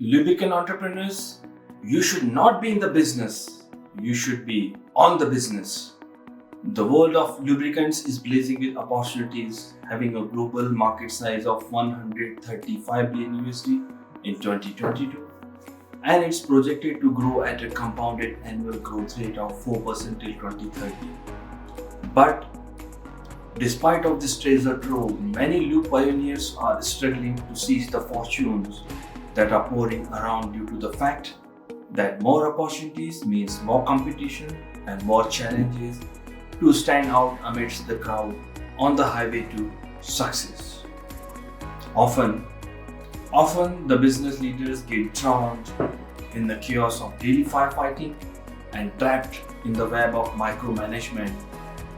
Lubricant entrepreneurs, you should not be in the business, you should be on the business. The world of lubricants is blazing with opportunities, having a global market size of $135 billion in 2022, and it's projected to grow at a compounded annual growth rate of 4% till 2030. But despite of this treasure trove, many lube pioneers are struggling to seize the fortunes that are pouring around due to the fact that more opportunities means more competition and more challenges to stand out amidst the crowd on the highway to success. Often the business leaders get drowned in the chaos of daily firefighting and trapped in the web of micromanagement,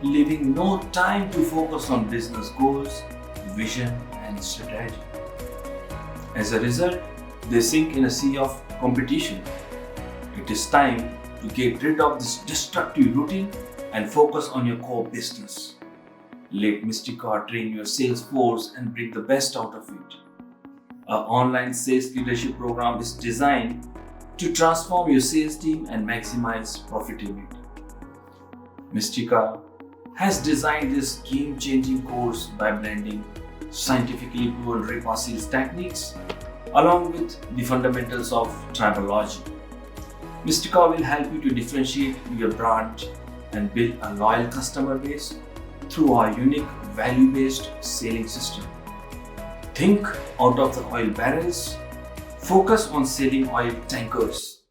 leaving no time to focus on business goals, vision, and strategy. As a result, they sink in a sea of competition. It is time to get rid of this destructive routine and focus on your core business. Let Mystica train your sales force and bring the best out of it. Our online sales leadership program is designed to transform your sales team and maximize profitability. Mystica has designed this game-changing course by blending scientifically proven RIPA sales techniques along with the fundamentals of Tribology. Mystica will help you to differentiate your brand and build a loyal customer base through our unique value-based selling system. Think out of the oil barrels, focus on selling oil tankers.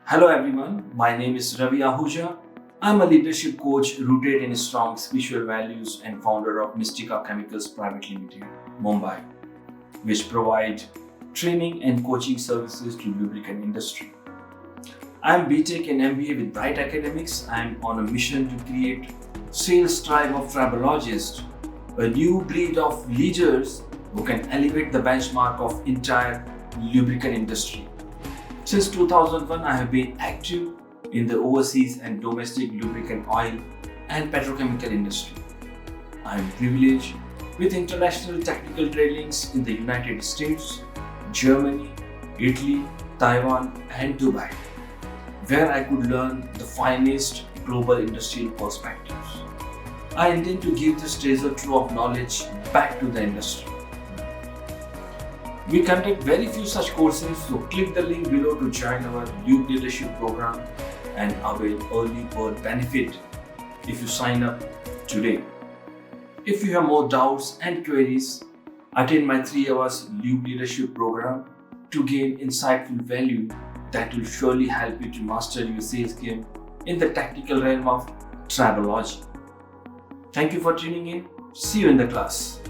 Hello everyone, my name is Ravi Ahuja. I'm a leadership coach rooted in strong spiritual values and founder of Mystica Chemicals Private Limited, Mumbai, which provide training and coaching services to lubricant industry. I'm BTech and MBA with Bright Academics. I'm on a mission to create SalesTribe of Tribologist, a new breed of leaders who can elevate the benchmark of entire lubricant industry. Since 2001, I have been active in the overseas and domestic lubricant oil and petrochemical industry. I am privileged with international technical trainings in the United States, Germany, Italy, Taiwan, and Dubai, where I could learn the finest global industrial perspectives. I intend to give this treasure trove of knowledge back to the industry. We conduct very few such courses, so click the link below to join our Lube Leadership program and avail early bird benefit if you sign up today. If you have more doubts and queries, attend my 3 hours Lube Leadership program to gain insightful value that will surely help you to master your sales game in the technical realm of Tribology. Thank you for tuning in. See you in the class.